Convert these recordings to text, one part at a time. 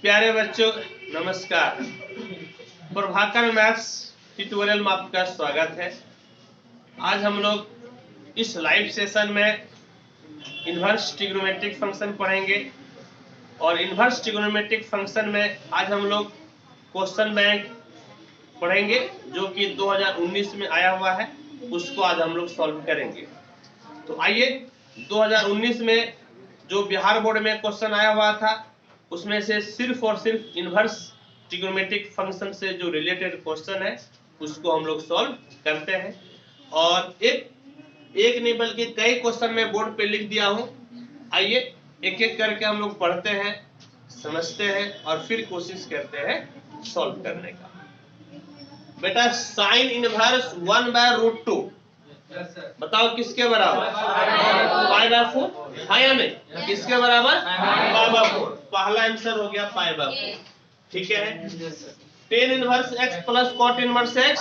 प्यारे बच्चों नमस्कार। प्रभाकर मैथ्स ट्यूटोरियल में आपका स्वागत है। आज हम लोग इस लाइव सेशन में इन्वर्स ट्रिग्नोमेट्रिक फंक्शन पढ़ेंगे और इन्वर्स ट्रिग्नोमेट्रिक फंक्शन में आज हम लोग क्वेश्चन बैंक पढ़ेंगे जो कि 2019 में आया हुआ है, उसको आज हम लोग सॉल्व करेंगे। तो आइए 2019 में जो बिहार बोर्ड में क्वेश्चन आया हुआ था उसमें से सिर्फ और सिर्फ इन्वर्स ट्रिग्नोमेट्रिक फंक्शन से जो रिलेटेड क्वेश्चन है उसको हम लोग सॉल्व करते हैं। और एक नहीं बल्कि कई क्वेश्चन मैं बोर्ड पे लिख दिया हूं। आइए एक एक करके हम लोग पढ़ते हैं, समझते हैं और फिर कोशिश करते हैं सॉल्व करने का। बेटा साइन इनवर्स 1/√2 बताओ किसके बराबर? π/4 है या नहीं? किसके बराबर? π/4। पहला आंसर हो गया π/4। ठीक है। tan inverse x plus cot inverse x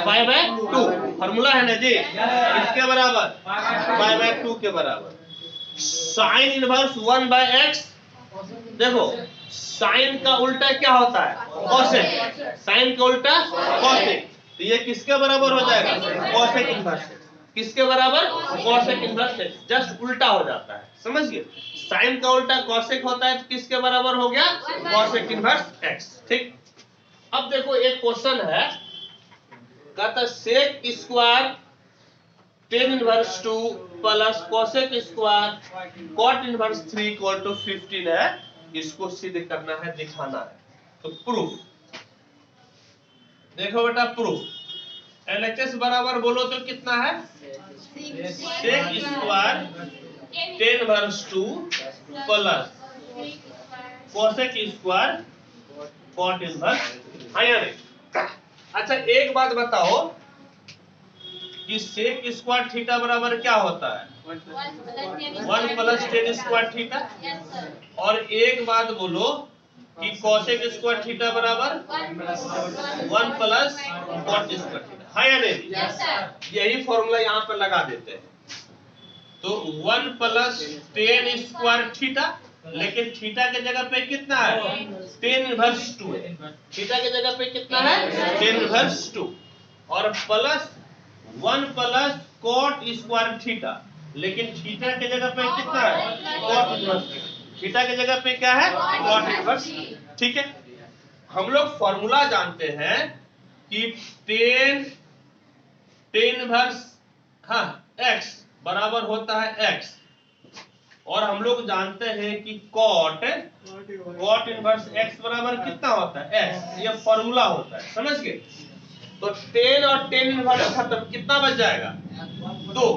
π/2 formula है ना जी, किसके बराबर? π/2 के बराबर। साइन इनवर्स 1/x, देखो साइन का उल्टा क्या होता है? कोसेक। साइन का उल्टा कोसेक, तो ये किसके बराबर हो जाएगा? Cosec inverse. किसके बराबर? Cosec inverse. जस्ट उल्टा हो जाता है, समझ गए? साइन का उल्टा कोसेक होता है तो किसके बराबर हो गया? Cosec inverse x। ठीक। अब देखो एक क्वेश्चन है, कहता सेक स्क्वायर tan इनवर्स 2 प्लस cosec square cot inverse 3 equal to 15 है। इसको सिद्ध करना है, दिखाना है। तो प्रूफ देखो बेटा, प्रूफ LHS बराबर बोलो तो कितना है? सेक स्क्वायर tan इनवर्स 2 प्लस कोसेक स्क्वायर cot इनवर्स है या नहीं? अच्छा एक बात बताओ कि सेक स्क्वायर थीटा बराबर क्या होता है? 1 प्लस tan स्क्वायर थीटा। और एक बात बोलो कि कोसेक स्क्वायर थीटा बराबर 1 प्लस cot स्क्वायर थीटा है या नहीं? यही फॉर्मूला यहाँ पर लगा देते हैं। तो 1 प्लस tan स्क्वायर थीटा, लेकिन थीटा के जगह पे कितना है? tan इनवर्स 2 है। थीटा के जगह पे कितना है? tan inverse 2। और plus 1 plus cot square theta, लेकिन थीटा के जगह पे कितना है? cot inverse. थीटा के जगह पे क्या है? cot inverse. ठीक है। हम लोग फॉर्मूला जानते हैं कि tan इनवर्स x बराबर होता है x, और हम लोग जानते हैं कि cot इनवर्स x बराबर कितना होता है? x। ये फॉर्मूला होता है, समझ गए? तो tan और tan इनवर्स खत्म, कितना बच जाएगा? 2।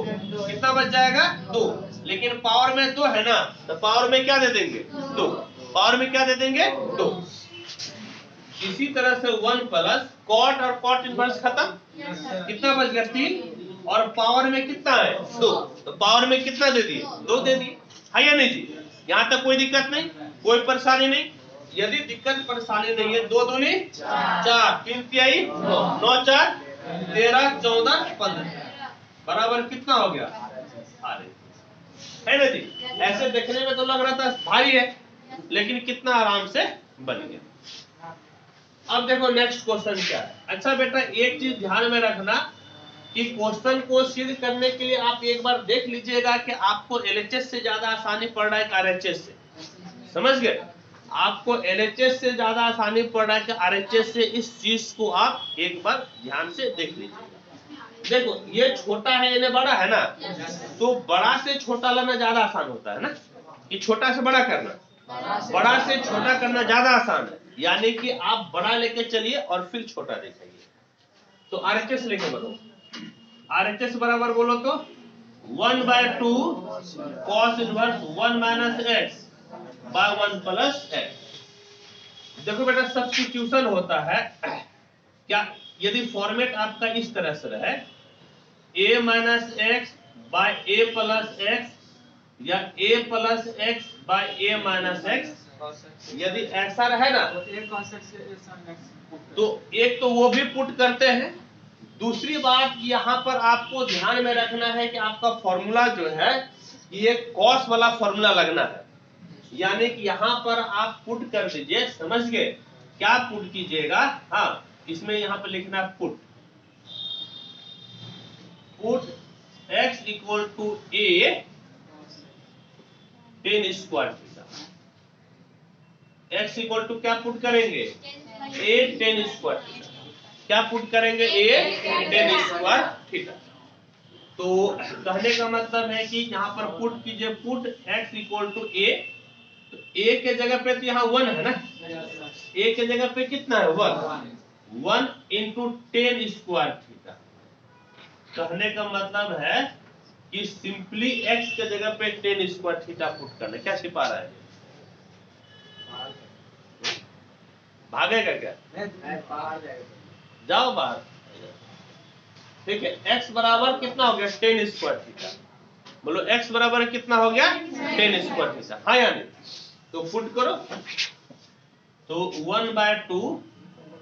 कितना बच जाएगा? 2। लेकिन पावर में 2 है ना, तो पावर में क्या दे देंगे? 2। पावर में क्या दे देंगे? 2। इसी तरह से 1 प्लस cot और cot इनवर्स खत्म, कितना बच गया? 3। और पावर में कितना है? 2, तो पावर में कितना दे दिए? 2 दे दिए, है या नहीं जी? यहाँ तक कोई दिक्कत नहीं, कोई परेशानी नहीं। यदि दिक्कत परेशानी नहीं है, 2 दूनी 4, 3 तिहाई 9, 4 13, 14, 15 बराबर कितना हो गया? है ना जी? ऐसे देखने में तो लग रहा था भारी है, लेकिन कितना आराम से बन गया। अब देखो नेक्स्ट क्वेश्चन क्या है। अच्छा बेटा एक चीज ध्यान में रखना कि क्वेश्चन को सिद्ध करने के लिए आप एक बार देख लीजिएगा कि आपको LHS से ज्यादा आसानी पड़ रहा है कि RHS से। समझ गए? आपको LHS से ज्यादा आसानी पड़ रहा है कि RHS से, इस चीज को आप एक बार ध्यान से देख लीजिएगा। देखो ये छोटा है, इन्हें बड़ा है ना, तो बड़ा से छोटा लाना ज्यादा आसान होता है ना, कि छोटा से बड़ा करना। बड़ा से छोटा करना ज्यादा आसान है, यानी कि आप बड़ा लेके चलिए और फिर छोटा दिखाइए। तो RHS लेके बोलो, RHS बराबर बोलो तो 1/2 cos inverse 1 minus x by 1 plus x। देखो बेटा सब्स्टिट्यूशन होता है क्या? यदि फॉर्मेट आपका इस तरह से रहे a minus x by a plus x या a plus x by a minus x, यदि ऐसा रहे ना तो एक तो वो भी पुट करते हैं। दूसरी बात यहाँ पर आपको ध्यान में रखना है कि आपका फॉर्मूला जो है ये कॉस वाला फॉर्मूला लगना है। यानी कि यहाँ पर आप पुट कर दीजिए, समझ गए? क्या पुट कीजिएगा? हाँ, इसमें यहाँ पर लिखना put x equal to a tan square theta. x equal to क्या पुट करेंगे? a tan square theta. क्या पुट करेंगे? a tan square theta. तो कहने का मतलब है कि यहाँ पर पुट कीजिए, put x equal to a। तो a के जगह पे तो यहाँ 1 है ना, a के जगह पे कितना है? 1 इंटू टेन स्क्वायर थीटा। कहने का मतलब है कि सिंपली x के जगह पे टेन स्क्वायर थीटा पुट करना। क्या छिपा रहा है? भागेगा क्या? जाओ बाहर। ठीक है, x बराबर कितना हो गया? Ten square theta. बोलो x बराबर कितना हो गया? Ten square theta. हाँ या नहीं? तो पुट करो। तो 1/2,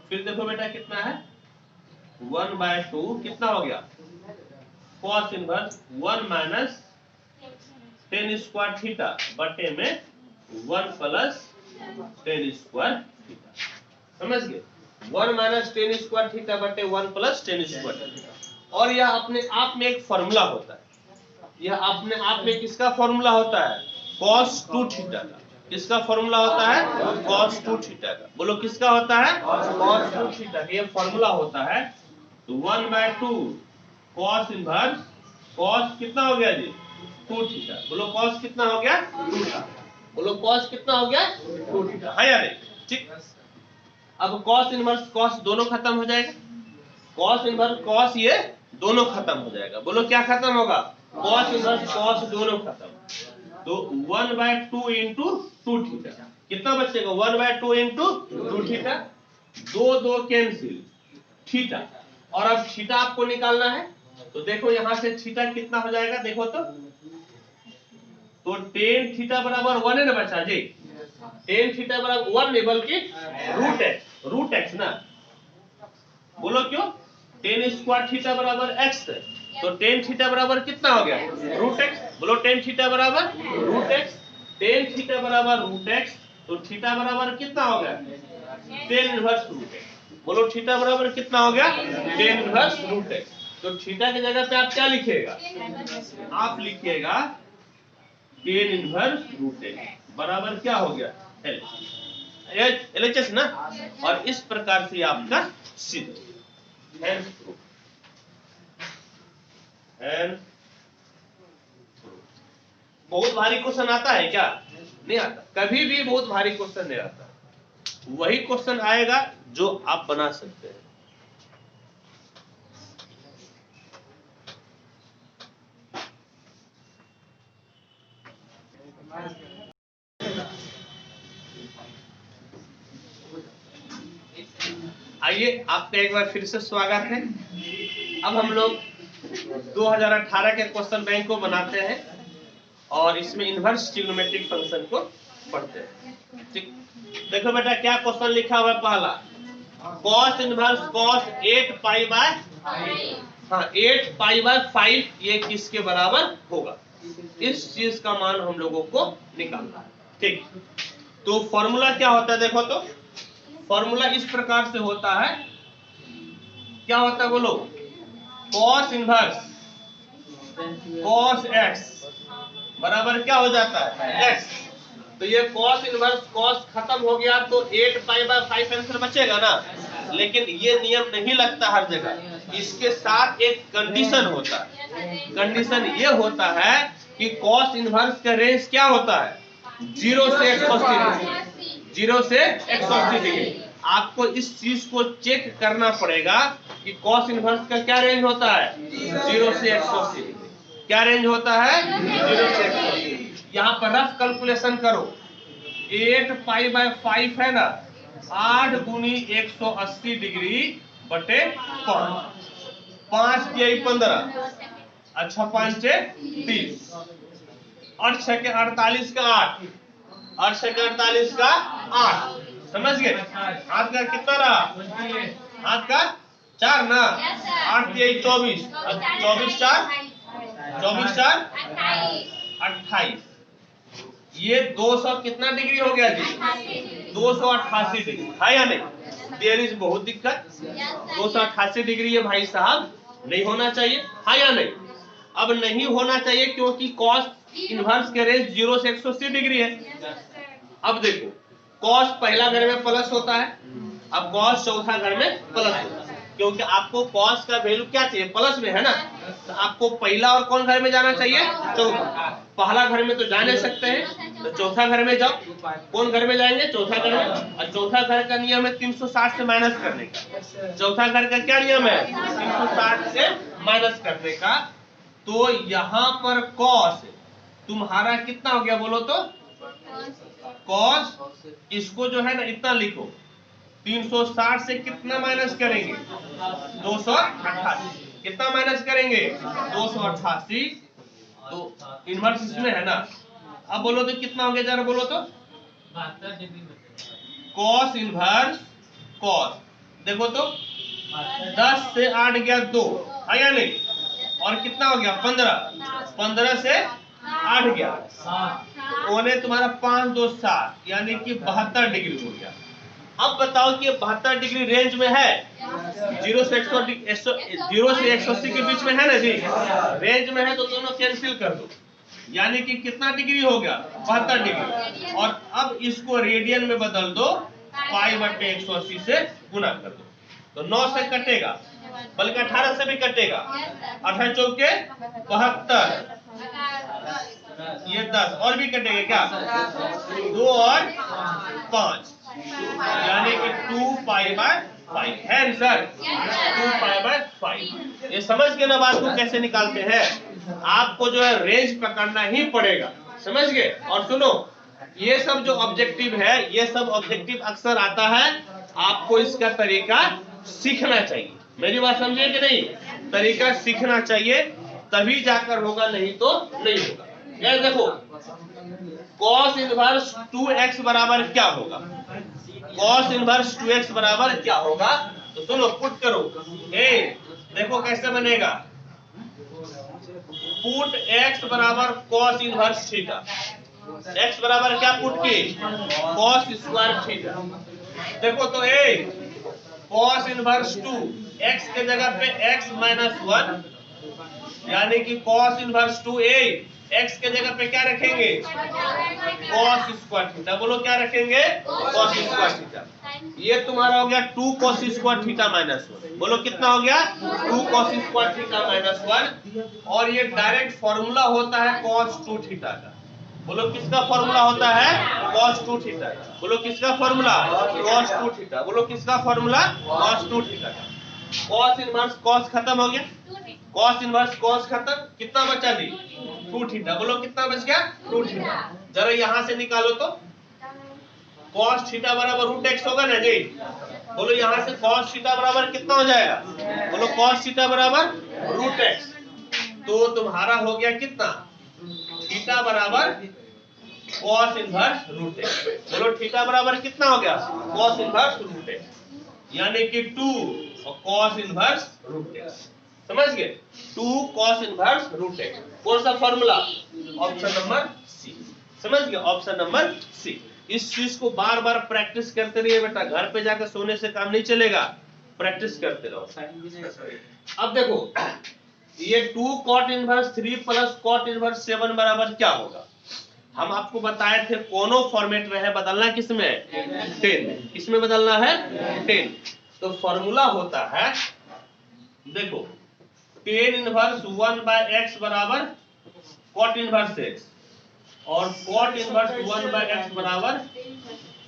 फिर देखो बेटा कितना है? 1/2 कितना हो गया? cos inverse 1 minus ten square theta बटे में 1 प्लस टेन स्क्वायर थीटा। समझ गए? 1 माइनस टेन स्क्वायर थीटा बटे 1 प्लस टेन स्क्वायर थीटा। और यह अपने आप में एक फॉर्मूला होता है। यह अपने आप में किसका फॉर्मूला होता है? cos 2 थीटा का। किसका फॉर्मूला होता है? cos 2 थीटा का। बोलो किसका होता है? cos 2 थीटा का। ये फॉर्मूला होता है। तो 1/2 cos इनवर्स, cos कितना हो गया जी? 2 थीटा। बोलो cos कितना हो गया? 2 थीटा। बोलो cos कितना हो गया? 2 थीटा। है या नहीं? ठीक। अब cos इनवर्स cos दोनों खत्म हो जाएगा। cos इनवर्स cos ये दोनों खत्म हो जाएगा। बोलो क्या खत्म होगा? cos इनवर्स cos दोनों खत्म। तो 1/2 इंटू 2 थीटा कितना बचेगा? 1/2 इंटू 2 थीटा। 2 cancel, theta. और अब थीटा आपको निकालना है। तो देखो यहां से थीटा कितना हो जाएगा? देखो तो टेन थीटा बराबर 1 है ना बच्चा जी? टेन थीटा बराबर 1 नहीं बल्कि रूट एक्स ना। बोलो क्यों? टेन स्क्वायर थीटा बराबर x है। तो टेन थीटा बराबर कितना हो गया? Root X. बोलो टेन थीटा बराबर रूट एक्स। टेन थीटा बराबर रूट एक्स। तो थीटा बराबर कितना हो गया? Tan inverse root X. बोलो थीटा बराबर कितना हो गया? Tan inverse root X. तो थीटा की जगह पे आप क्या लिखिएगा? आप लिखिएगा टेन इनवर्स रूट एक्स बराबर क्या हो गया? LHS ना। और इस प्रकार से आपका सिद्ध। बहुत भारी क्वेश्चन आता है क्या? नहीं आता। कभी भी बहुत भारी क्वेश्चन नहीं आता। वही क्वेश्चन आएगा जो आप बना सकते हैं। आइए, आपका एक बार फिर से स्वागत है। अब हम लोग 2018 के क्वेश्चन बैंक को बनाते हैं और इसमें इनवर्स ट्रिग्नोमेट्रिक फंक्शन को पढ़ते हैं। ठीक, देखो बेटा क्या क्वेश्चन लिखा हुआ है। पहला cos इनवर्स cos 8π/5। हाँ, 8π/5 ये किसके बराबर होगा? इस चीज का मान हम लोगों को निकालना है। ठीक, तो फॉर्मूला क्या होता है? देखो तो फॉर्मूला इस प्रकार से होता है। क्या होता है बोलो? cos इनवर्स cos x बराबर क्या हो जाता है? x। तो ये cos इनवर्स cos खत्म हो गया तो 8π/5 आंसर बचेगा ना। लेकिन ये नियम नहीं लगता हर जगह। इसके साथ एक कंडीशन होता है। कंडीशन ये होता है कि cos इनवर्स का रेंज क्या होता है? 0 से 180 डिग्री। 0 से 180 डिग्री। आपको इस चीज को चेक करना पड़ेगा कि cos इनवर्स का क्या रेंज होता है? 0 से 180 डिग्री। क्या रेंज होता है? 0 से 180। यहाँ पर रफ कैलकुलेशन करो। 8π/5 है ना, 8 गुनी 180 डिग्री बटे 5। 5 के 15, अच्छा 5 से 30, 8 6 के 48 का 8, 8 6 के 48 का 8। समझ गए? हाथ का कितना रहा? हाथ का 4 ना। 8 के 24, 24 4 28। ये 200 कितना डिग्री हो गया जी? 288 डिग्री है या नहीं? देयर इज बहुत दिक्कत। 288 डिग्री ये भाई साहब नहीं होना चाहिए, है या नहीं? अब नहीं होना चाहिए क्योंकि कॉस इनवर्स के रेंज 0 से 180 डिग्री है। अब देखो कॉस पहला घर में प्लस होता है, अब कॉस चौथा घर में प्लस होता है, क्योंकि आपको कॉस का वैल्यू क्या चाहिए? प्लस में है ना, तो आपको पहला और कौन घर में जाना चाहिए? चौथा। पहला घर में तो जा नहीं सकते हैं, तो चौथा घर में जाओ। कौन घर में जाएंगे? चौथा घर में। और चौथा घर का नियम है 360 से माइनस करने का। चौथा घर का क्या नियम है? 360 से माइनस करने का। तो यहाँ पर कॉस तुम्हारा कितना हो गया बोलो तो? कॉस इसको जो है ना इतना लिखो, 360 से कितना माइनस करेंगे? 288। कितना माइनस करेंगे? 288। तो इनवर्स इसमें है ना, अब बोलो तो कितना हो गया जरा बोलो तो? कॉस इनवर्स कॉस, देखो तो 10 से 8 गया 2, है या नहीं? और कितना हो गया? 15। 15 से 8 गया, ओने तुम्हारा 5 2 7, यानी कि 72 डिग्री हो गया। अब बताओ कि 72 डिग्री रेंज में है? 0 से 180 के बीच में है ना जी? रेंज में है तो दोनों कैंसिल कर दो, यानी कि कितना डिग्री हो गया? 72 डिग्री। और अब इसको रेडियन में बदल दो, पाई बटे 180 से गुना कर दो, तो 9 से कटेगा, बल्कि 18 से भी कटेगा। 18 चौके 72, ये 10 और भी कटेगा क्या? 2 और 5, यानी कि 2 पाई बाय 5 है सर। 2 pi by 5। ये समझ के ना बात को कैसे निकालते हैं? आपको जो है रेंज पकड़ना ही पड़ेगा, समझ गए? और सुनो, ये सब जो ऑब्जेक्टिव है, ये सब ऑब्जेक्टिव अक्सर आता है, आपको इसका तरीका सीखना चाहिए। मेरी बात समझिए कि नहीं? तरीका सीखना चाहिए, तभी जाकर होगा, नहीं तो नहीं होगा। ये देखो cos इनवर्स 2x बराबर क्या होगा? cos इनवर्स 2x बराबर क्या होगा? तो सुनो, पुट करो। देखो कैसे बनेगा। पुट x बराबर cos इनवर्स थीटा। x बराबर क्या पुट की? cos square theta. देखो तो cos इनवर्स 2, x के जगह पे x माइनस 1, यानी कि cos इनवर्स 2 x के जगह पे क्या रखेंगे? cos square theta. बोलो क्या रखेंगे? cos square theta. ये तुम्हारा हो गया 2 cos स्क्वायर थीटा माइनस 1। बोलो कितना हो गया? 2 cos स्क्वायर थीटा माइनस 1। और ये डायरेक्ट फॉर्मूला होता है cos 2 थीटा का। बोलो किसका फॉर्मूला होता है? cos 2 थीटा का। बोलो किसका फॉर्मूला? cos 2 theta. बोलो किसका फॉर्मूला? cos 2 थीटा का। cos इनवर्स cos खत्म हो गया, cos इनवर्स cos खत्म, कितना बचा जी? 2 थीटा। बोलो कितना बच गया? 2 थीटा। जरा यहां से निकालो तो cos थीटा बराबर रूट x होगा ना जी? बोलो यहां से cos थीटा बराबर कितना हो जाएगा? बोलो cos थीटा बराबर रूट x। तो तुम्हारा हो गया कितना? थीटा बराबर cos इनवर्स रूट x। बोलो थीटा बराबर कितना हो गया? cos इनवर्स रूट x, यानी कि 2 और cos इनवर्स रूट x। समझ गए? 2 cos इनवर्स रूट x। कौन सा फॉर्मूला? Option number C. समझ गए? Option number C. इस चीज को बार बार प्रैक्टिस करते रहिए बेटा, घर पे जाकर सोने से काम नहीं चलेगा, प्रैक्टिस करते रहो। अब देखो ये 2 cot inverse 3 plus cot inverse 7 बराबर क्या होगा? हम आपको बताए थे कोनो फॉर्मेट रहे, बदलना किसमें? 10 में। किसमें बदलना है? 10। तो फॉर्मूला होता है, देखो tan इनवर्स 1 बाय x बराबर cot इनवर्स x, और cot इनवर्स 1 बाय x बराबर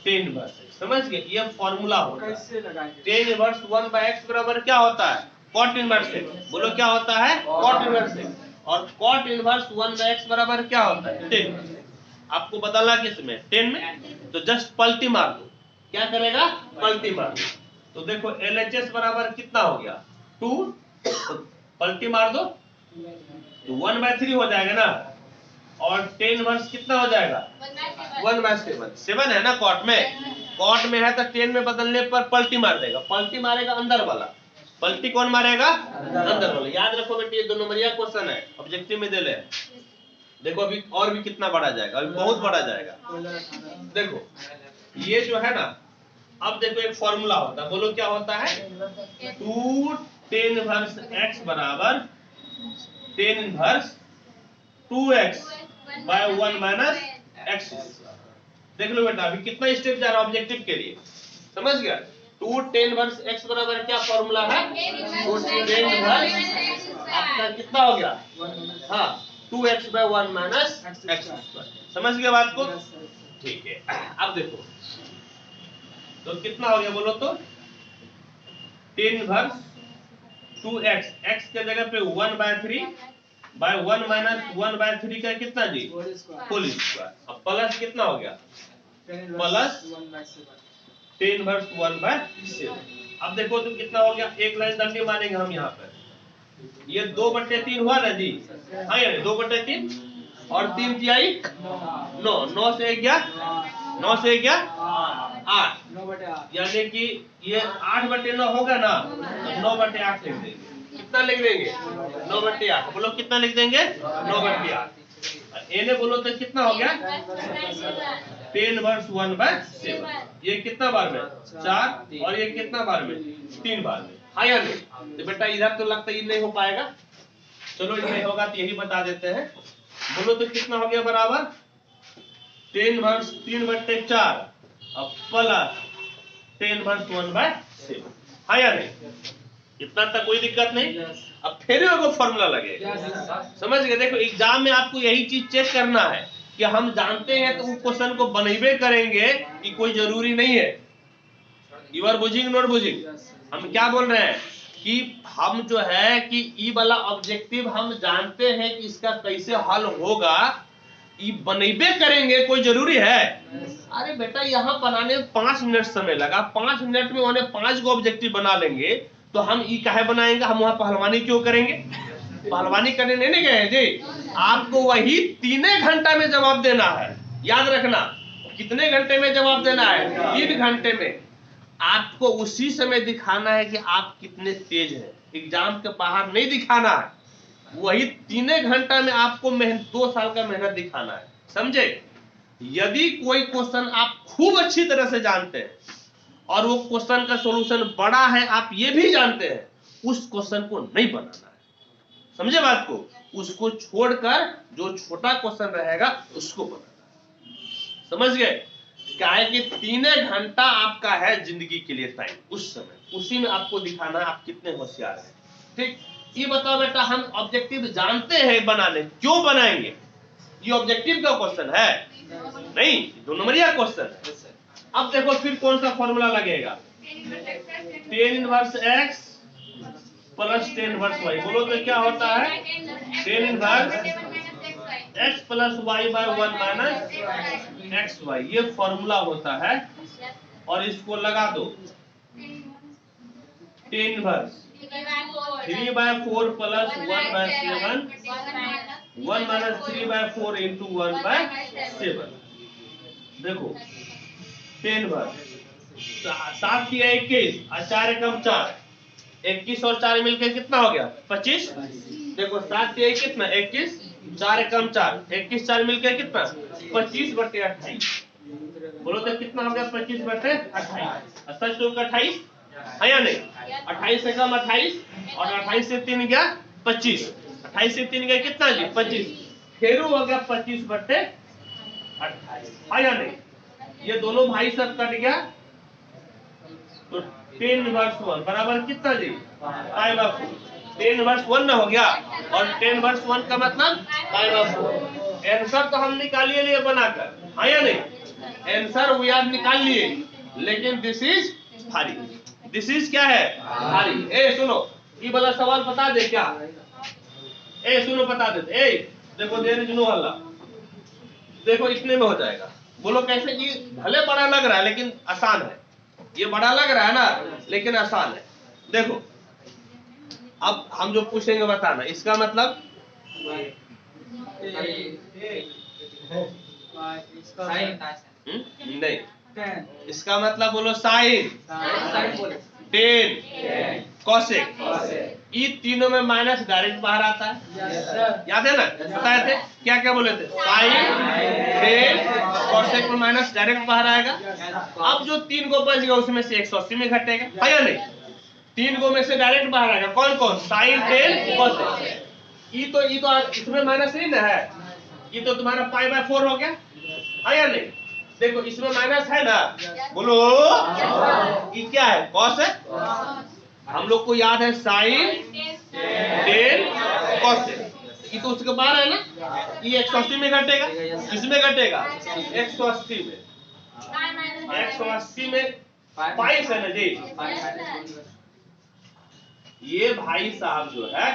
tan इनवर्स x। समझ गए? ये फॉर्मूला होता है। tan इनवर्स 1 बाय x बराबर क्या होता है? cot inverse x। बोलो क्या होता है? cot inverse x। और cot इनवर्स 1 बाय x बराबर क्या होता है? tan। आपको बदलना किसमें? 10 में। तो जस्ट पलटी मार दो। क्या करेगा? पलटी मार दो। तो देखो LHS बराबर कितना हो गया? 2, तो पलटी मार दो तो 1/3 हो जाएगा ना, और tan इनवर्स कितना हो जाएगा? 1/7। 7 है ना कॉट में? कॉट में है तो 10 में बदलने पर पलटी मार देगा। पलटी मारेगा अंदर वाला। पलटी कौन मारेगा? अंदर वाला। याद रखो बेटे, ये 2 नंबरिया क्वेश्चन है, ऑब्जेक्टिव में दे ले। देखो अभी और भी कितना बढ़ा जाएगा, अभी बहुत बढ़ा जाएगा। देखो ये जो है ना, अब देखो एक फॉर्मूला होता है, बोलो क्या होता है? 2 tan इनवर्स x बराबर tan inverse 2x by 1 minus x। देख लो बेटा अभी कितना स्टेप जा रहा है ऑब्जेक्टिव के लिए, समझ गया? 2 tan इनवर्स x बराबर क्या फॉर्मूला है? 2 tan इनवर्स आपका कितना हो गया? हाँ 2x बाय 1 माइनस x। समझ गए बात को? ठीक है। अब देखो तो कितना हो गया बोलो तो? tan इनवर्स 2x, x के जगह पे 1/3 बाय 1 माइनस 1/3 का कितना जी? Whole square. अब प्लस कितना हो गया? Plus tan inverse 1/7। अब देखो तो कितना हो गया? एक लाइन डंडे मारेंगे हम यहाँ पर, ये 2/3 हुआ ना जी? हाँ यानी 2/3 और 3 तिहाई 9, 9 से गया 9 से गया 8, यानी कि ये 8/9 होगा ना, तो 9/8 लिख देंगे। कितना लिख देंगे? 9/8। बोलो कितना लिख देंगे? 9/8। एने बोलो तो कितना हो गया? tan inverse 1/7। ये कितना बार में? 4, और ये कितना बार में? 3 बार में। हाँ या नहीं? तो बेटा इधर तो लगता है ये नहीं हो पाएगा, चलो ये नहीं होगा तो यही बता देते हैं। बोलो तो कितना हो गया बराबर? tan इनवर्स 3/4 अब प्लस tan इनवर्स 1/7। हाँ या नहीं? इतना तक कोई दिक्कत नहीं। अब फिर एगो फॉर्मूला लगेगा, समझ गए? देखो एग्जाम में आपको यही चीज चेक करना है कि हम जानते हैं तो उस क्वेश्चन को बनइबे करेंगे कि कोई जरूरी नहीं है। यू आर बुझिंग नॉट बुझिंग? हम क्या बोल रहे हैं कि हम जो है कि ई वाला ऑब्जेक्टिव हम जानते हैं कि इसका कैसे हल होगा, ये बनइबे करेंगे, कोई जरूरी है? अरे बेटा यहाँ बनाने में 5 मिनट समय लगा, 5 मिनट में उन्हें 5 को ऑब्जेक्टिव बना लेंगे, तो हम ई काहे बनाएंगे? हम वहां पहलवानी क्यों करेंगे? पहलवानी करने नहीं गए जी, आपको वही 3 घंटा में जवाब देना है। याद रखना, कितने घंटे में जवाब देना है? 3 घंटे में। आपको उसी समय दिखाना है कि आप कितने तेज हैं, एग्जाम के बाहर नहीं दिखाना है। वही 3 घंटा में आपको 2 साल का मेहनत दिखाना है, समझे? यदि कोई क्वेश्चन आप खूब अच्छी तरह से जानते हैं और वो क्वेश्चन का सॉल्यूशन बड़ा है, आप ये भी जानते हैं, उस क्वेश्चन को नहीं बनाना है, समझे बात को? उसको छोड़कर जो छोटा क्वेश्चन रहेगा उसको बनाना है, समझ गए? क्या है कि 3 घंटा आपका है जिंदगी के लिए टाइम, उस समय उसी में आपको दिखाना है आप कितने होशियार हैं। ठीक, ये बताओ बेटा, हम ऑब्जेक्टिव जानते हैं बनाने, क्यों बनाएंगे? ये ऑब्जेक्टिव का क्वेश्चन है नहीं, 2 नंबरिया क्वेश्चन है। अब देखो फिर कौन सा फॉर्मूला लगेगा? tan inverse x plus tan inverse y। बोलो तो क्या होता है? tan inverse x plus y by 1 minus xy, ये फॉर्मूला होता है। और इसको लगा दो, tan inverse 3/4 plus 1/7 1 minus 3/4 into 1/7। देखो tan इनवर्स 7 की 21 और 4 एकम 4, 21 और 4 मिलकर कितना हो गया? 25। देखो 7 की कितना? 21, 4 एकम 4, 21 4 मिलकर कितना? 25/28। बोलो तो कितना हो गया? 25/28। 27 है या नहीं? 28 एकम 28 और 28 से 3 गया 25, 28 से 3 गया कितना जी? 25। फिर हो गया 25/28, है या नहीं? ये दोनों भाई सब कट गया, तो tan इनवर्स 1 बराबर कितना जी? π/4। tan इनवर्स 1 ना हो गया, और tan इनवर्स 1 का मतलब π/4। आंसर तो हम निकाल लिए बनाकर, हाँ या नहीं? आंसर वी आर निकाल लिए, लेकिन दिस इज भारी। दिस इज क्या है? भारी। ए सुनो, ये वाला सवाल बता दे क्या? ए सुनो बता देते। ए देखो देर जुनू हल्ला, देखो इतने में हो जाएगा। बोलो कैसे? ये भले बड़ा लग रहा है लेकिन आसान है। ये बड़ा लग रहा है ना, लेकिन आसान है। देखो अब हम जो पूछेंगे बताना, इसका मतलब नहीं, इसका मतलब बोलो साइन, टेन, कॉसेक। ई तीनों में माइनस डायरेक्ट बाहर आता है, याद है ना, बताए थे क्या क्या बोले थे, साइन टेन कोसेक में माइनस डायरेक्ट बाहर आएगा। अब जो 3 को बच गया उसमें से 180 में घटेगा, है या नहीं, 3 को में से डायरेक्ट बाहर आएगा, कौन कौन, साइन टेन कोसेक। ई तो इसमें माइनस नहीं ना है, ये तो तुम्हारा π/4 हो गया, है या नहीं, देखो इसमें माइनस है ना, बोलो ये क्या है, कॉस है, हम लोग को याद है साइन टेन कॉस, ये तो उसके बाहर है ना, ये 180 में घटेगा, किसमें घटेगा, 180 में, 180 में पाई है ना जी, ये भाई साहब जो है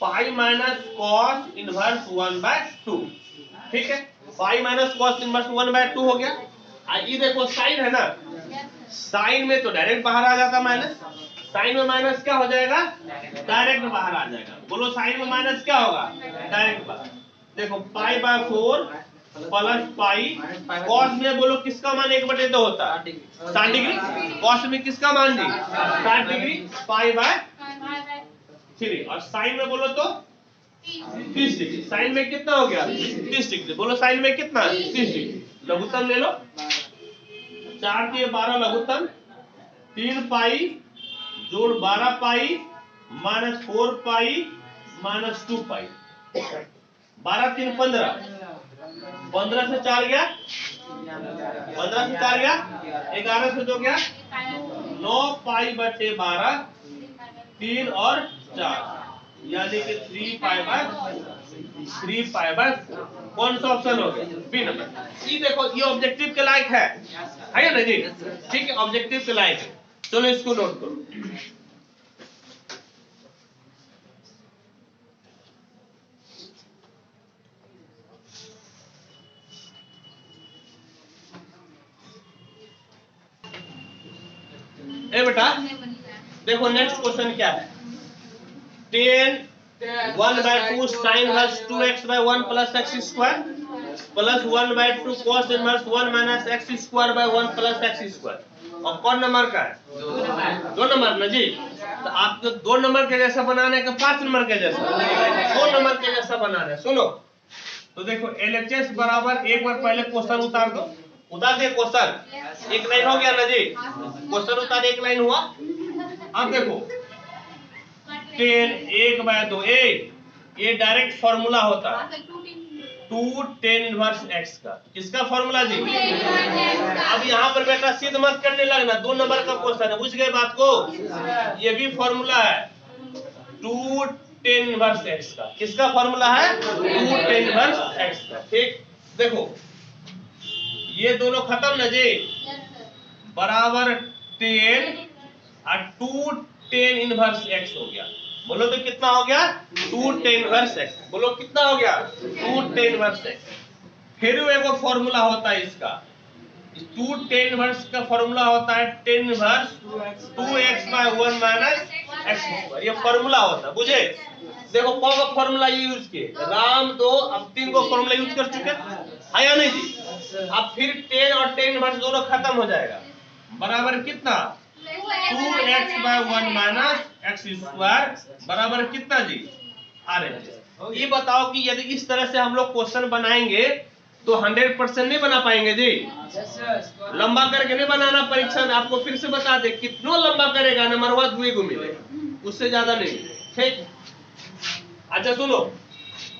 पाई माइनस कॉस इनवर्स 1/2, ठीक है, पाई माइनस कॉस इनवर्स 1/2 हो गया। ये देखो साइन है ना, साइन में तो डायरेक्ट बाहर आ जाता माइनस, साइन में माइनस क्या हो जाएगा, डायरेक्ट बाहर आ जाएगा, बोलो साइन में माइनस क्या होगा, डायरेक्ट बाहर। देखो π/4 प्लस पाई, कॉस में बोलो किसका मान 1/2 होता है, 60 डिग्री, कॉस में किसका मान जी 60 डिग्री, π/3, और साइन में बोलो तो 30 डिग्री, साइन में कितना हो गया 30 डिग्री, बोलो साइन में कितना 30 डिग्री, लघुत्तम ले लो, 4 के 12 लघुत्तम, 3 पाई जोड़ 12 पाई माइनस 4 पाई माइनस 2 पाई, 12 3 15, 15 से 4 गया, 15 से 4 गया, 11 से 2 गया, 9 π/12, 3 और 4, यानी कि 3π/4, कौन सा ऑप्शन हो गया, बी नंबर। ये देखो ये ऑब्जेक्टिव के लायक है ना जी, ठीक है, ऑब्जेक्टिव के लायक है, चलो इसको नोट करो। ए बेटा देखो नेक्स्ट क्वेश्चन क्या है, 10 1/2 sin inverse 2x/1 plus x square plus 1/2 cos inverse 1 minus x square by 1 plus x square, और कौन नंबर का है, 2 नंबर ना जी, तो आपको 2 नंबर के जैसा बनाना है कि 5 नंबर के जैसा, 2 नंबर के जैसा बनाना है। सुनो तो देखो LHS बराबर, एक बार पहले क्वेश्चन उतार दो, उतार दे क्वेश्चन, एक लाइन हो गया ना जी, क्वेश्चन उतार एक लाइन हुआ। अब देखो 10 1/2, ये डायरेक्ट फॉर्मूला होता है 2 tan इनवर्स x का, किसका फॉर्मूला जी, अब यहाँ पर बेटा सिद्ध मत करने लगना, 2 नंबर का क्वेश्चन है, बुझ गए बात को, ये भी फॉर्मूला है 2 tan इनवर्स x का, किसका फॉर्मूला है 2 tan इनवर्स x का, ठीक। देखो ये दोनों खत्म ना जी, बराबर 10 और 2 tan इनवर्स x हो गया, बोलो तो कितना हो गया 2 tan इनवर्स x, बोलो कितना हो गया 2 tan इनवर्स x। फिर वो फॉर्मूला होता है इसका, 2 tan इनवर्स का फॉर्मूला होता है tan inverse 2x/1 minus x square, ये फॉर्मूला होता है, बुझे। देखो कौन सा फॉर्मूला यूज किए, राम 2 अब 3 को फॉर्मूला यूज कर चुके हैं या नहीं जी, अब फिर tan और tan इनवर्स दोनों खत्म हो जाएगा, बराबर कितना 2x/1 माइनस x स्क्वायर बराबर कितना जी RHS। ये बताओ कि यदि इस तरह से हम लोग क्वेश्चन बनाएंगे तो 100% नहीं बना पाएंगे जी, लंबा करके नहीं बनाना, परीक्षा में आपको फिर से बता दे, कितना लंबा करेगा नंबर 2 को मिलेगा, उससे ज्यादा नहीं, ठीक। अच्छा सुनो,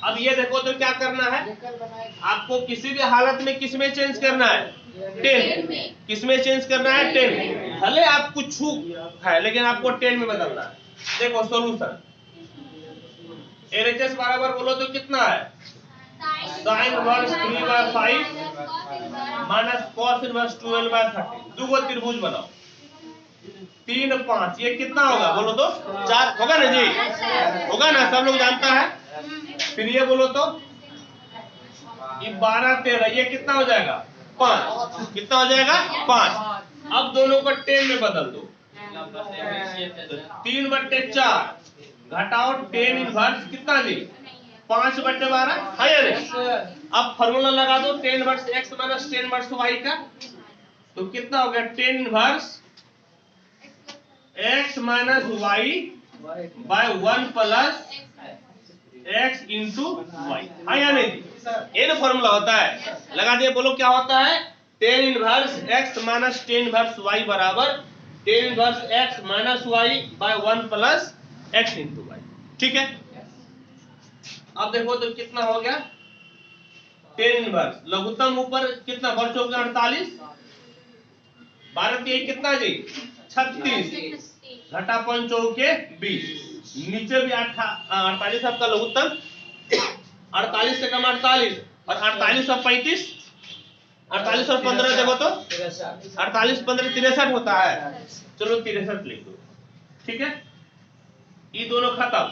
अब ये देखो तो क्या करना है, आपको किसी भी हालत में किसमें चेंज करना है 10, किसमें चेंज करना है 10, भले आप कुछ छूट है लेकिन आपको 10 में बदलना है। देखो सॉल्यूशन, LHS बराबर बोलो तो कितना है sin inverse 3/5 minus cos inverse 12/30, दो त्रिभुज बनाओ 3 5, ये कितना होगा बोलो तो 4 होगा ना जी, होगा ना, सब लोग जानता है। फिर ये बोलो तो ये 12 13, ये कितना हो जाएगा 5, कितना हो जाएगा 5। अब दोनों को 10 में बदल दो, 3/4 घटाओ tan इनवर्स कितना जी 5/12 है या नहीं। अब फॉर्मूला लगा दो tan inverse x minus tan inverse y का, तो कितना हो गया tan inverse x minus y by 1 plus x into Y, हाँ या नहीं? ये ना फॉर्मूला होता है, लगा दिए। बोलो क्या होता है? Tan inverse x minus tan inverse y बराबर tan inverse x minus Y by 1 plus x into Y. ठीक है, अब देखो तो कितना हो गया? टेन इनवर्स लघुत्तम ऊपर कितना वर्ष हो गया? 48, 12 के कितना जी? 36, घटा 5 चौके 20, नीचे भी 48 आपका लघुत्तम, 48 से कम 48 और 48 और 35, 48 और 15 देखो तो 48 15 63 होता है। चलो 63 लिख दो। ठीक है, ये दोनों खत्म।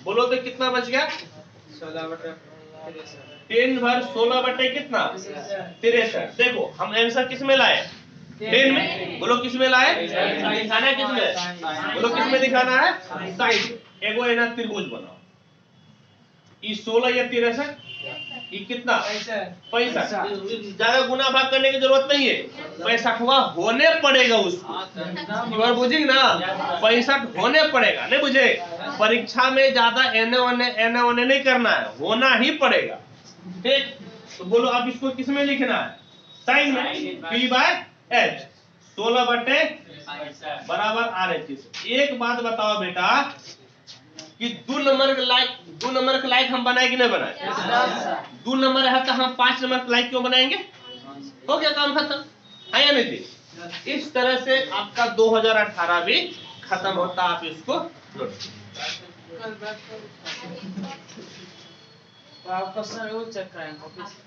बोलो तो कितना बच गया? 10 भर 16 बटे कितना? 63। देखो हम आंसर किस में लाए? 10 में। बोलो किस में लाए? दिखाना है किस में? बोलो किस में दिखाना है? साइन। एगो है ना त्रिभुज बनाओ। ये 16 या 63, ये कितना? 65। ज्यादा गुना भाग करने की जरूरत नहीं है, 65वां होने पड़ेगा उसको। बुझी ना? 65 होने पड़ेगा, नहीं बुझे? परीक्षा में ज्यादा एने ओने नहीं करना है, होना ही पड़ेगा। ठीक, तो बोलो अब इसको किस में लिखना है? साइन में। p बाय h 16 बटे बराबर RHS। एक बात बताओ बेटा कि 2 नंबर के लायक हम बनाए कि नहीं बनाए? 2 नंबर है तो हम 5 नंबर के लायक क्यों बनाएंगे? हो गया काम खत्म, है या नहीं? इस तरह से आपका 2018 भी खत्म होता। आप इसको आप क्वेश्चन चेक करेंगे।